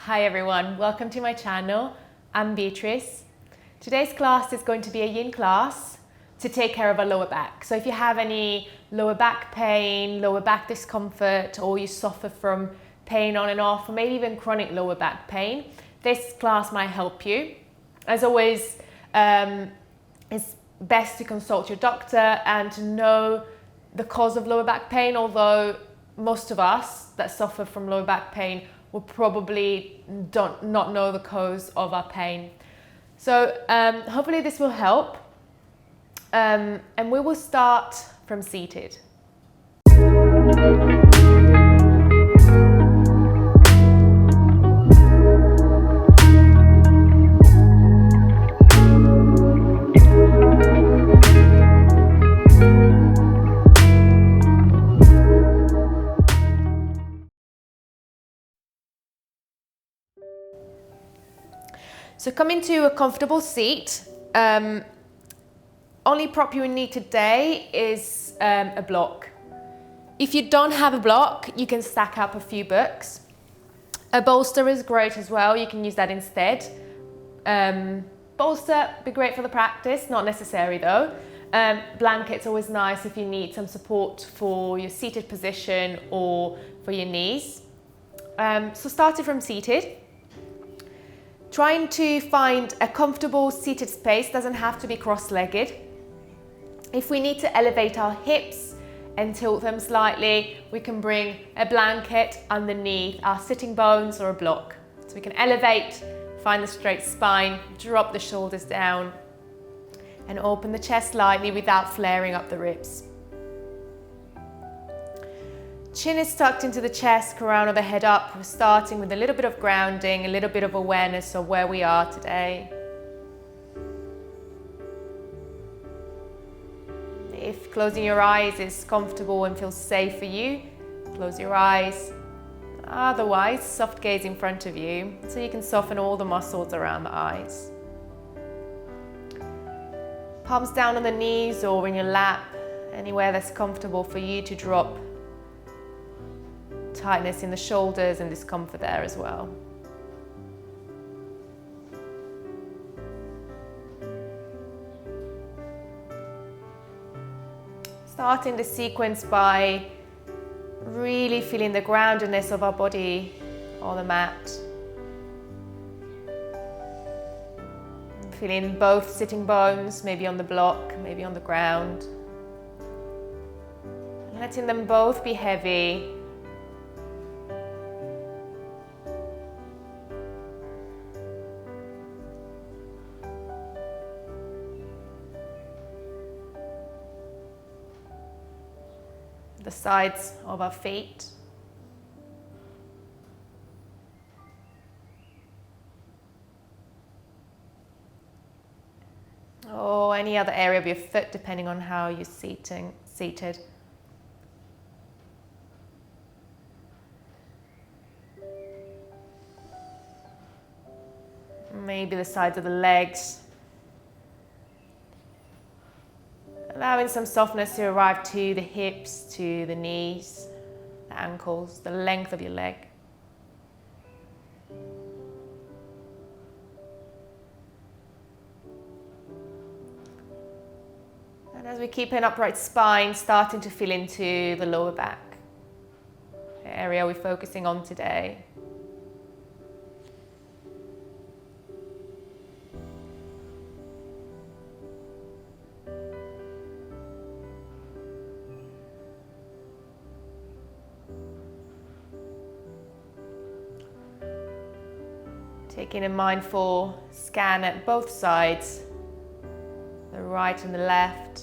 Hi everyone, welcome to my channel. I'm Beatrice. Today's class is going to be a yin class to take care of our lower back. So if you have any lower back pain, lower back discomfort, or you suffer from pain on and off, or maybe even chronic lower back pain, this class might help you. As always, it's best to consult your doctor and to know the cause of lower back pain, although most of us that suffer from lower back pain will probably not know the cause of our pain. So hopefully this will help. And we will start from seated. So come into a comfortable seat. Only prop you need today is a block. If you don't have a block, you can stack up a few books. A bolster is great as well. You can use that instead. Bolster be great for the practice, not necessary though. Blanket's always nice if you need some support for your seated position or for your knees. So starting from seated. Trying to find a comfortable seated space, doesn't have to be cross-legged. If we need to elevate our hips and tilt them slightly, we can bring a blanket underneath our sitting bones or a block. So we can elevate, find the straight spine, drop the shoulders down, and open the chest slightly without flaring up the ribs. Chin is tucked into the chest, crown of the head up. We're starting with a little bit of grounding, a little bit of awareness of where we are today. If closing your eyes is comfortable and feels safe for you, close your eyes. Otherwise, soft gaze in front of you so you can soften all the muscles around the eyes. Palms down on the knees or in your lap, anywhere that's comfortable for you to drop tightness in the shoulders and discomfort there as well. Starting the sequence by really feeling the groundedness of our body on the mat. Feeling both sitting bones, maybe on the block, maybe on the ground. Letting them both be heavy. The sides of our feet. Or any other area of your foot, depending on how you're seated. Maybe the sides of the legs. Allowing some softness to arrive to the hips, to the knees, the ankles, the length of your leg. And as we keep an upright spine, starting to feel into the lower back, the area we're focusing on today. Taking a mindful scan at both sides, the right and the left,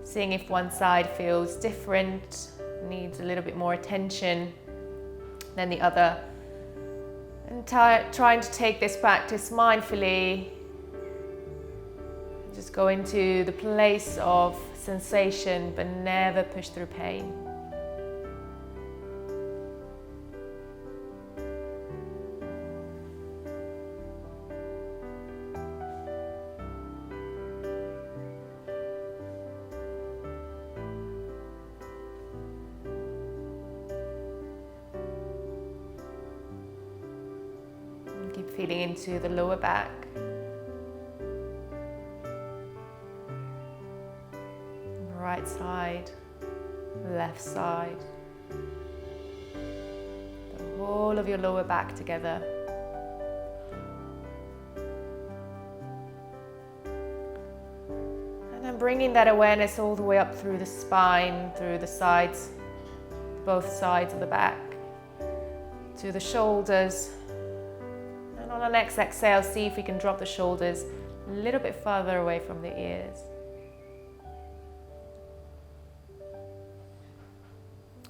seeing if one side feels different, needs a little bit more attention than the other. And trying to take this practice mindfully, just go into the place of sensation, but never push through pain. Keep feeling into the lower back. Right side, left side. The whole of your lower back together. And then bringing that awareness all the way up through the spine, through the sides, both sides of the back, to the shoulders. And on our next exhale, see if we can drop the shoulders a little bit further away from the ears.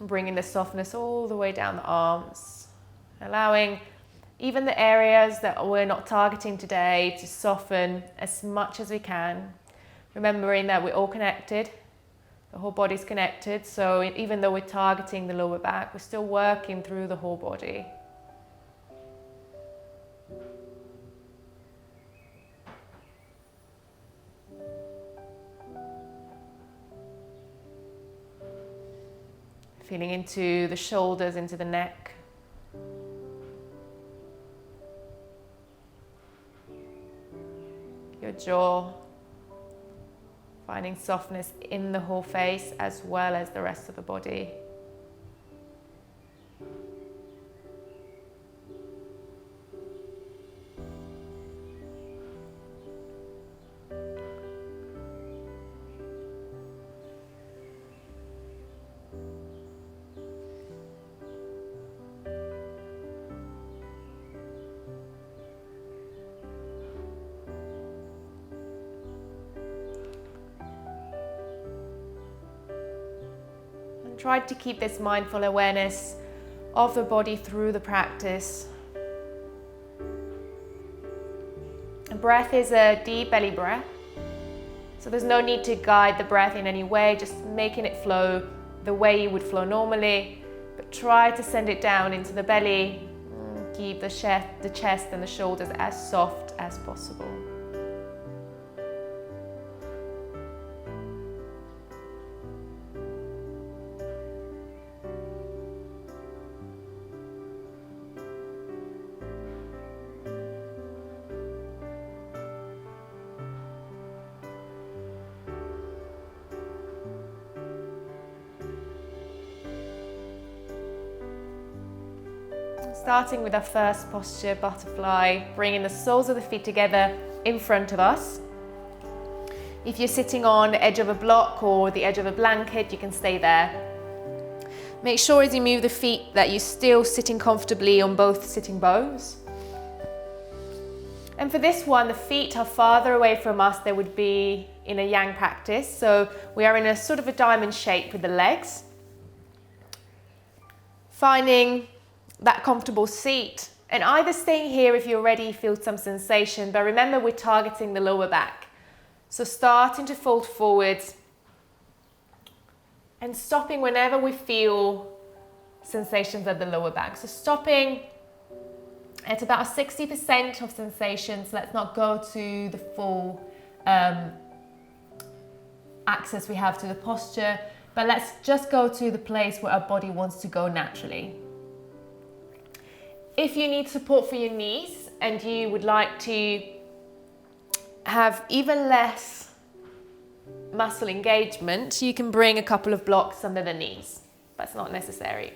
Bringing the softness all the way down the arms, allowing even the areas that we're not targeting today to soften as much as we can. Remembering that we're all connected, the whole body's connected, so even though we're targeting the lower back, we're still working through the whole body. Feeling into the shoulders, into the neck. Your jaw. Finding softness in the whole face as well as the rest of the body. Try to keep this mindful awareness of the body through the practice. And breath is a deep belly breath, so there's no need to guide the breath in any way, just making it flow the way you would flow normally, but try to send it down into the belly. Keep the chest and the shoulders as soft as possible. Starting with our first posture, butterfly, bringing the soles of the feet together in front of us. If you're sitting on the edge of a block or the edge of a blanket, you can stay there. Make sure as you move the feet that you're still sitting comfortably on both sitting bones. And for this one, the feet are farther away from us than would be in a yang practice. So we are in a sort of a diamond shape with the legs. Finding that comfortable seat, and either staying here if you already feel some sensation, but remember we're targeting the lower back. So starting to fold forwards and stopping whenever we feel sensations at the lower back. So stopping at about 60% of sensations. Let's not go to the full access we have to the posture, but let's just go to the place where our body wants to go naturally. If you need support for your knees and you would like to have even less muscle engagement, you can bring a couple of blocks under the knees. That's not necessary.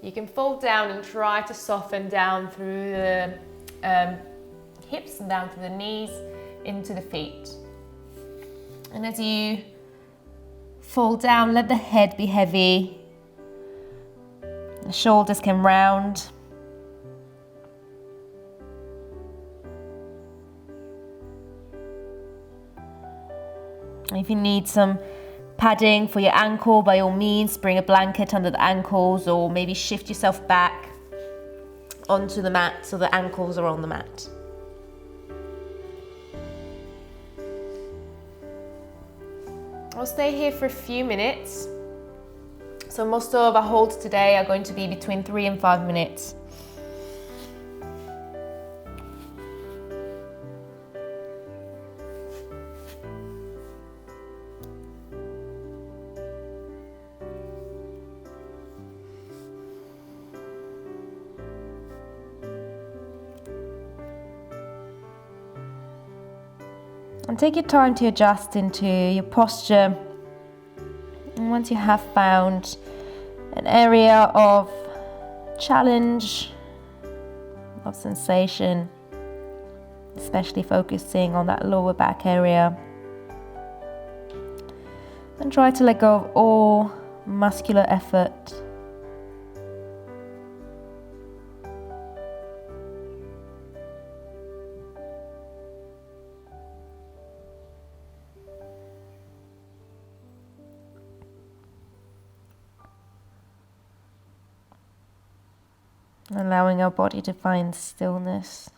You can fold down and try to soften down through the hips and down through the knees into the feet. And as you fold down, let the head be heavy. The shoulders can round. If you need some padding for your ankle, by all means, bring a blanket under the ankles, or maybe shift yourself back onto the mat so the ankles are on the mat. I'll stay here for a few minutes. So most of our holds today are going to be between 3 and 5 minutes. And take your time to adjust into your posture. And once you have found an area of challenge, of sensation, especially focusing on that lower back area, then try to let go of all muscular effort. Allowing our body to find stillness.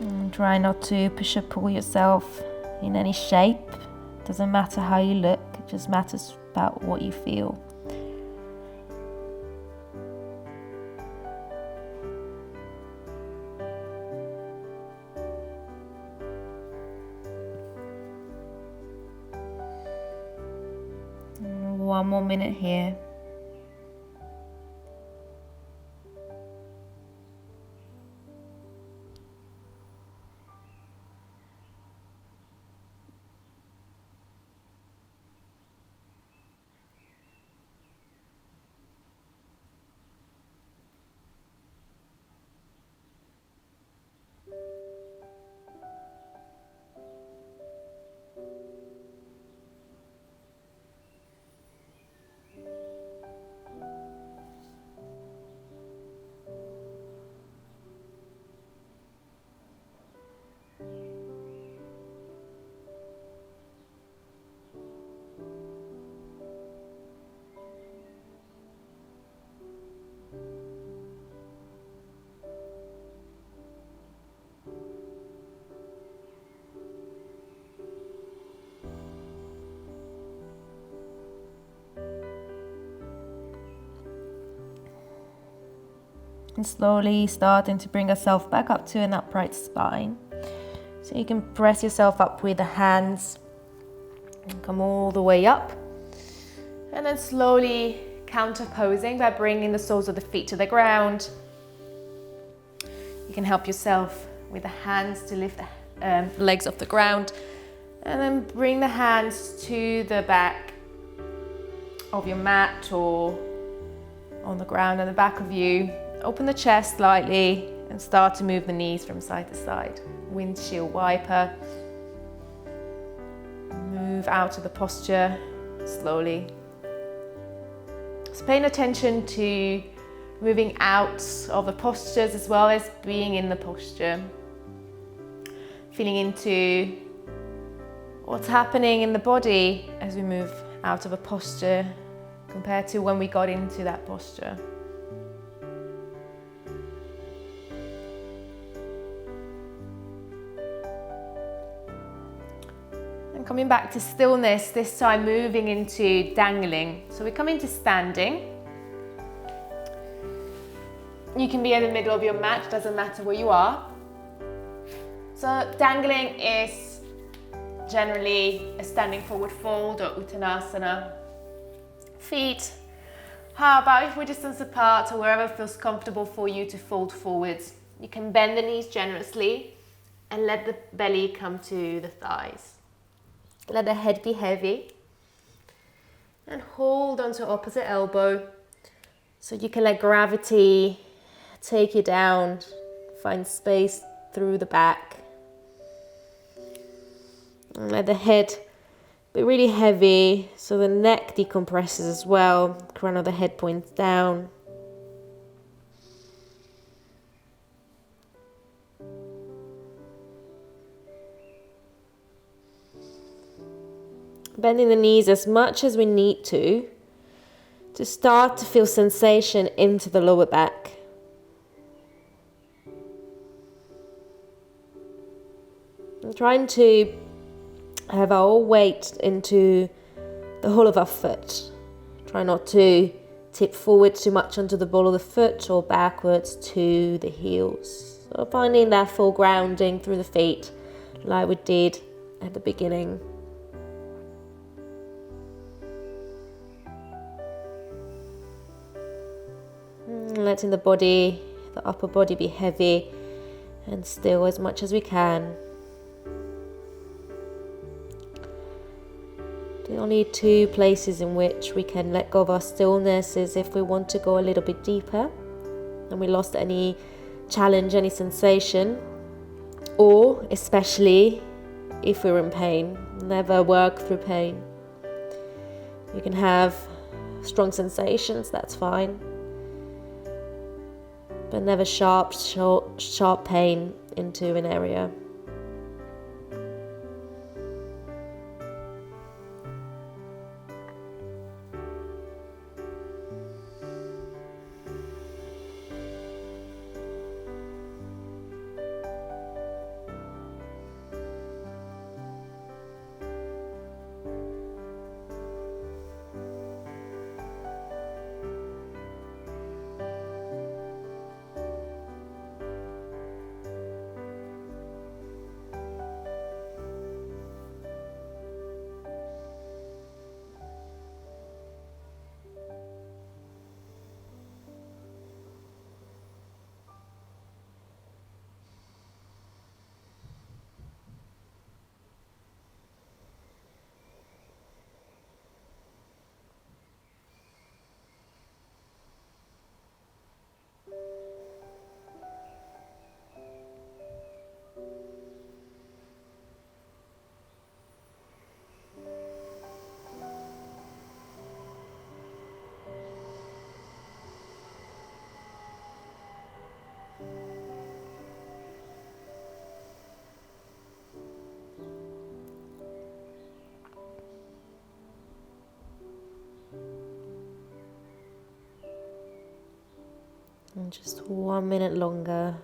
And try not to push or pull yourself in any shape. Doesn't matter how you look, it just matters about what you feel. One more minute here. And slowly starting to bring yourself back up to an upright spine. So you can press yourself up with the hands and come all the way up. And then slowly counter posing by bringing the soles of the feet to the ground. You can help yourself with the hands to lift the legs off the ground. And then bring the hands to the back of your mat or on the ground at the back of you. Open the chest slightly and start to move the knees from side to side. Windshield wiper. Move out of the posture slowly. So paying attention to moving out of the postures as well as being in the posture. Feeling into what's happening in the body as we move out of a posture compared to when we got into that posture. And coming back to stillness, this time moving into dangling. So we come into standing. You can be in the middle of your mat, doesn't matter where you are. So dangling is generally a standing forward fold or uttanasana. Feet, how about if we're distance apart or wherever feels comfortable for you to fold forwards. You can bend the knees generously and let the belly come to the thighs. Let the head be heavy and hold onto opposite elbow so you can let gravity take you down, find space through the back. And let the head be really heavy so the neck decompresses as well. Crown of the head points down. Bending the knees as much as we need to start to feel sensation into the lower back. And trying to have our whole weight into the whole of our foot. Try not to tip forward too much onto the ball of the foot or backwards to the heels. So finding that full grounding through the feet like we did at the beginning. Letting the body, the upper body be heavy and still as much as we can. The only two places in which we can let go of our stillness is if we want to go a little bit deeper and we lost any challenge, any sensation, or especially if we're in pain. Never work through pain. You can have strong sensations, that's fine, but never sharp pain into an area. And just 1 minute longer.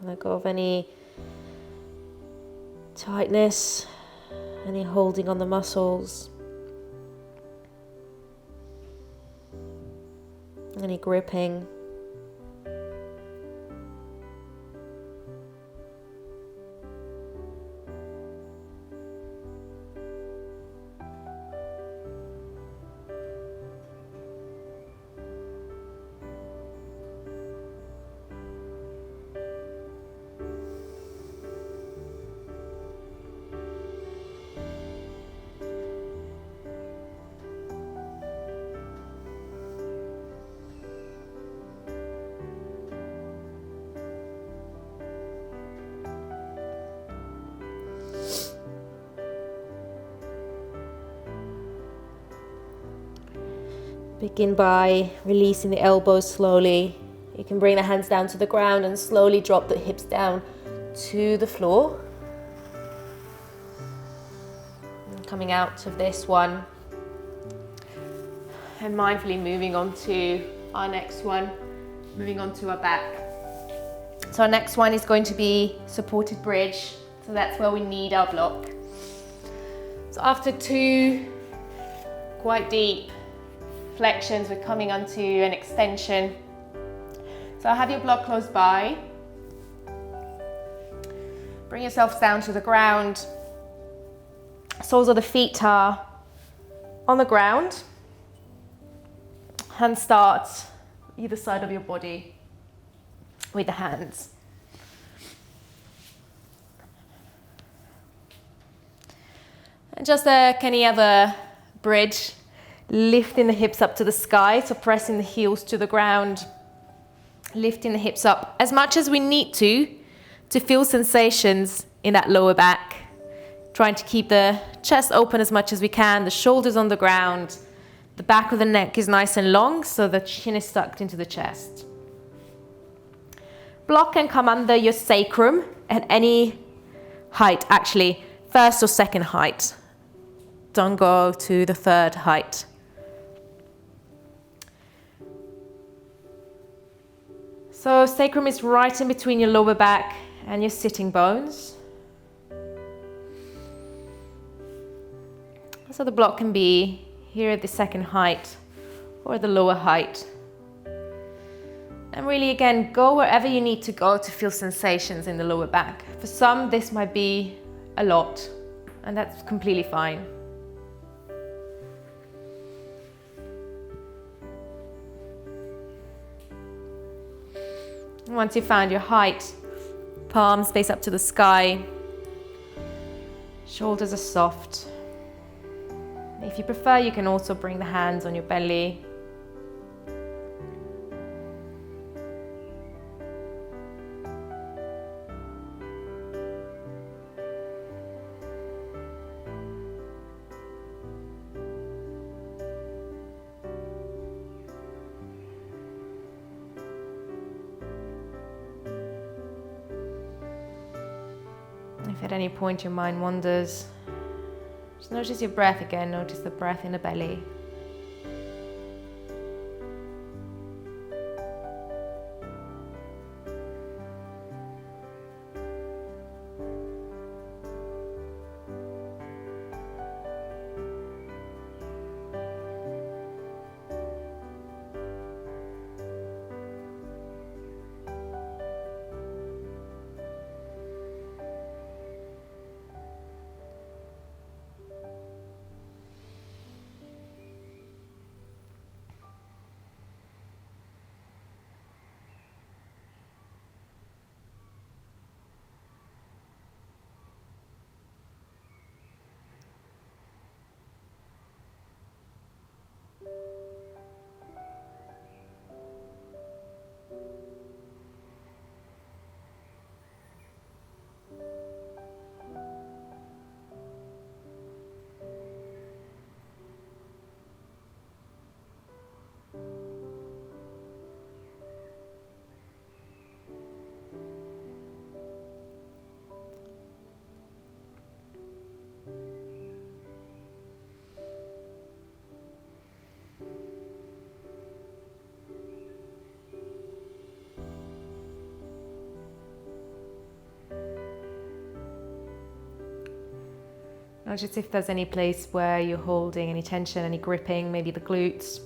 Let go of any tightness, any holding on the muscles, any gripping. Begin by releasing the elbows slowly. You can bring the hands down to the ground and slowly drop the hips down to the floor. And coming out of this one and mindfully moving on to our next one, moving on to our back. So our next one is going to be supported bridge. So that's where we need our block. So after 2 quite deep flexions, we're coming onto an extension. So have your block close by. Bring yourself down to the ground. Soles of the feet are on the ground. Hands start either side of your body with the hands. And just like any other bridge, lifting the hips up to the sky, so pressing the heels to the ground, lifting the hips up as much as we need to feel sensations in that lower back. Trying to keep the chest open as much as we can, the shoulders on the ground, the back of the neck is nice and long, so the chin is sucked into the chest. Block can come under your sacrum at any height, actually, first or second height. Don't go to the third height. So sacrum is right in between your lower back and your sitting bones. So the block can be here at the second height or the lower height. And really, again, go wherever you need to go to feel sensations in the lower back. For some, this might be a lot, and that's completely fine. Once you've found your height, palms face up to the sky, shoulders are soft. If you prefer, you can also bring the hands on your belly. If at any point your mind wanders, just notice your breath again, notice the breath in the belly. Notice if there's any place where you're holding any tension, any gripping, maybe the glutes,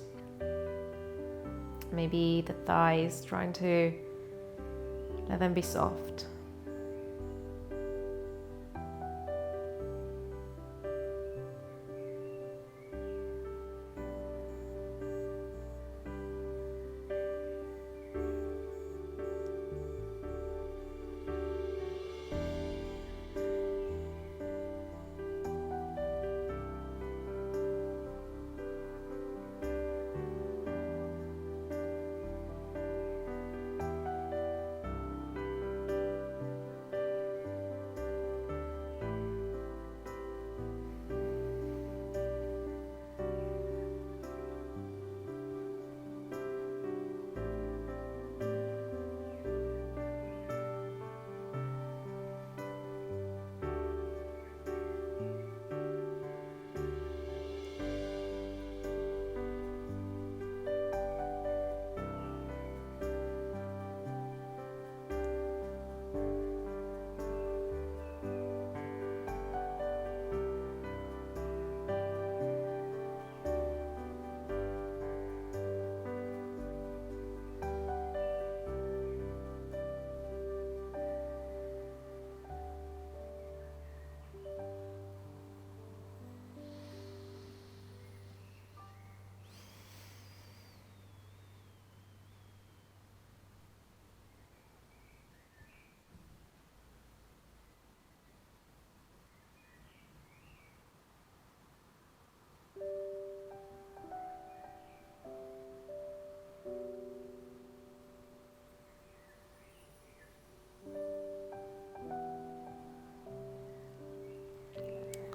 maybe the thighs, trying to let them be soft.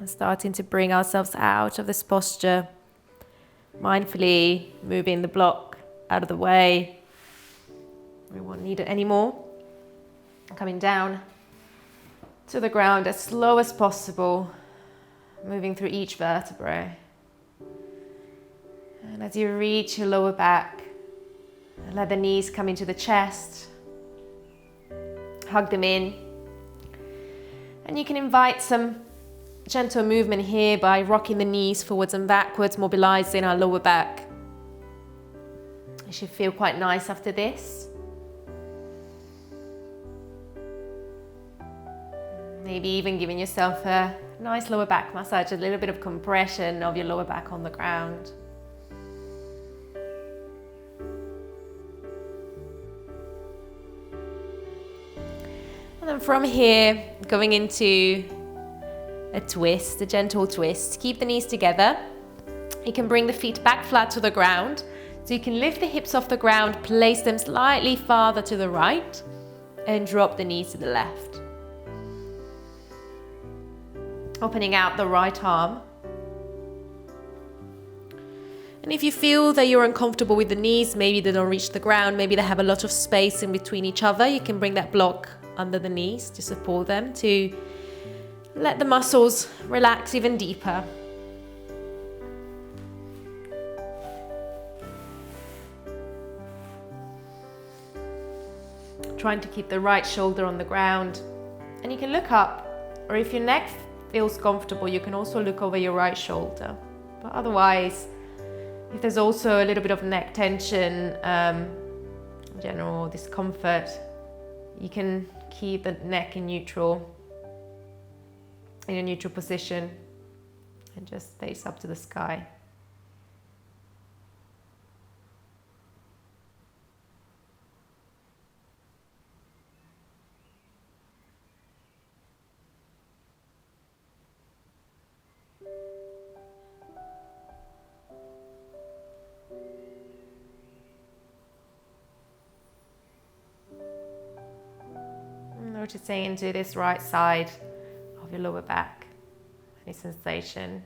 And starting to bring ourselves out of this posture, mindfully moving the block out of the way. We won't need it anymore. Coming down to the ground as slow as possible, moving through each vertebrae. And as you reach your lower back, let the knees come into the chest. Hug them in. And you can invite some gentle movement here by rocking the knees forwards and backwards, mobilizing our lower back. It should feel quite nice after this. Maybe even giving yourself a nice lower back massage, a little bit of compression of your lower back on the ground. And then from here, going into a twist, a gentle twist. Keep the knees together. You can bring the feet back flat to the ground. So you can lift the hips off the ground, place them slightly farther to the right, and drop the knees to the left. Opening out the right arm. And if you feel that you're uncomfortable with the knees, maybe they don't reach the ground, maybe they have a lot of space in between each other, you can bring that block under the knees to support them, to let the muscles relax even deeper. Trying to keep the right shoulder on the ground. And you can look up, or if your neck feels comfortable, you can also look over your right shoulder. But otherwise, if there's also a little bit of neck tension, general discomfort, you can keep the neck in a neutral position and just face up to the sky. Noticing into this right side of your lower back, any sensation.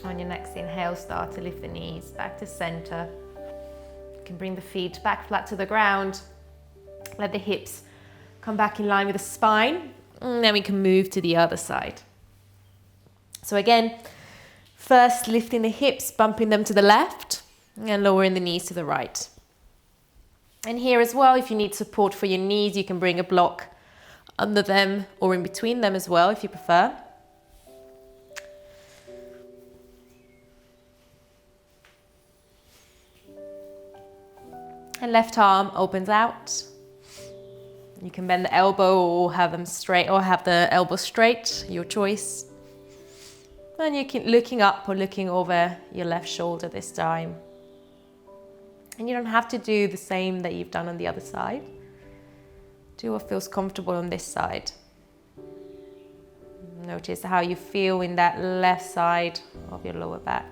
On your next inhale, start to lift the knees back to center. You can bring the feet back flat to the ground. Let the hips come back in line with the spine. And then we can move to the other side. So again, first lifting the hips, bumping them to the left, and lowering the knees to the right. And here as well, if you need support for your knees, you can bring a block under them or in between them as well, if you prefer. And left arm opens out. You can bend the elbow or have them straight, or have the elbow straight, your choice. And you keep looking up or looking over your left shoulder this time. And you don't have to do the same that you've done on the other side. Do what feels comfortable on this side. Notice how you feel in that left side of your lower back.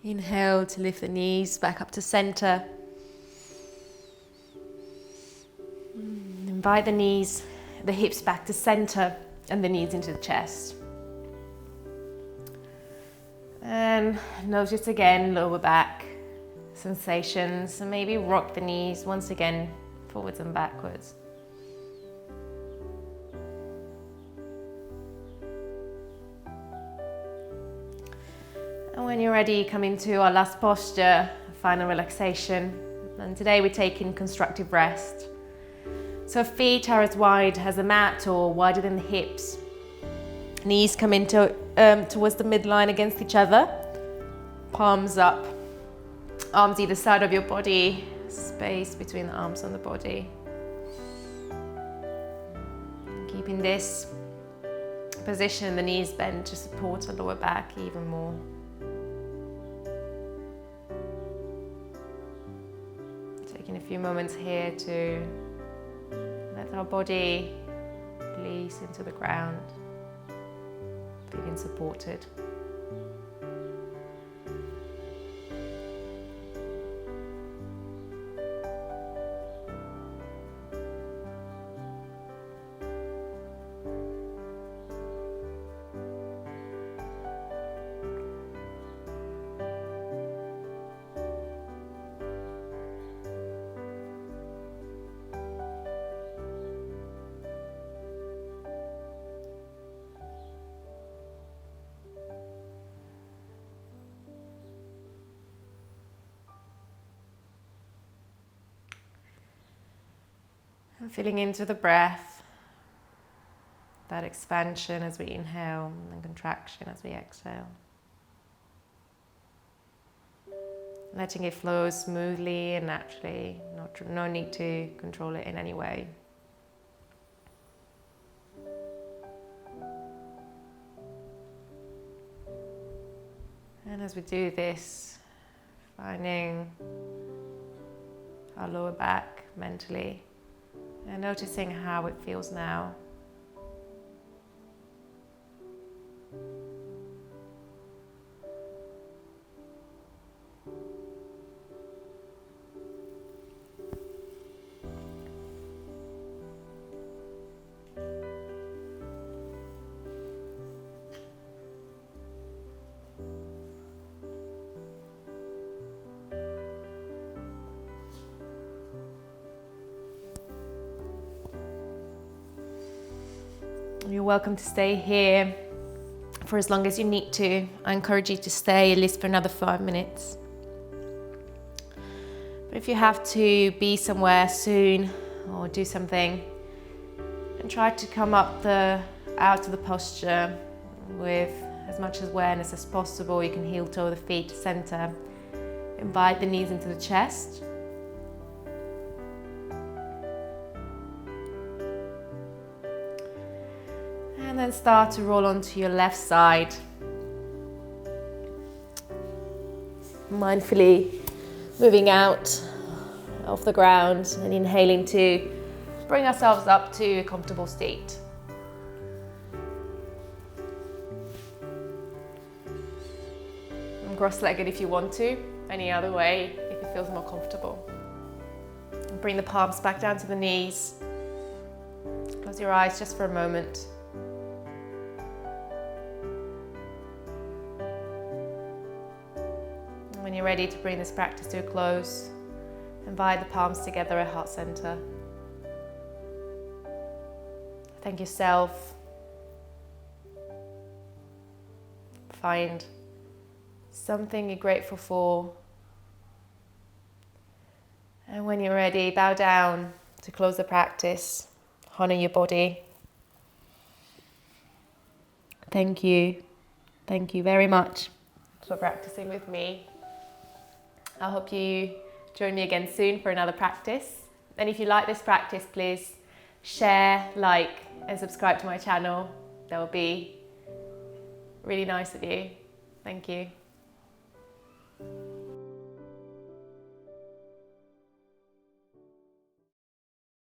Inhale to lift the knees back up to center. Invite the knees, the hips back to center and the knees into the chest. And notice again lower back sensations, and maybe rock the knees once again forwards and backwards. And when you're ready, come into our last posture, final relaxation. And today we're taking constructive rest. So feet are as wide as a mat or wider than the hips. Knees come into towards the midline against each other. Palms up. Arms either side of your body. Space between the arms and the body. Keeping this position, the knees bend to support the lower back even more. Taking a few moments here to let our body release into the ground, feeling supported. And feeling into the breath, that expansion as we inhale and contraction as we exhale. Letting it flow smoothly and naturally, no need to control it in any way. And as we do this, Finding our lower back mentally and noticing how it feels now. You're welcome to stay here for as long as you need to. I encourage you to stay at least for another 5 minutes. But if you have to be somewhere soon or do something, and try to come out of the posture with as much awareness as possible. You can heel toe the feet to center. Invite the knees into the chest. And then start to roll onto your left side. Mindfully moving out off the ground and inhaling to bring ourselves up to a comfortable state. And cross-legged if you want to, any other way if it feels more comfortable. And bring the palms back down to the knees. Close your eyes just for a moment. When you're ready to bring this practice to a close, invite the palms together at heart center. Thank yourself. Find something you're grateful for. And when you're ready, bow down to close the practice. Honor your body. Thank you. Thank you very much for practicing with me. I hope you join me again soon for another practice. And if you like this practice, please share, like, and subscribe to my channel. That would be really nice of you. Thank you.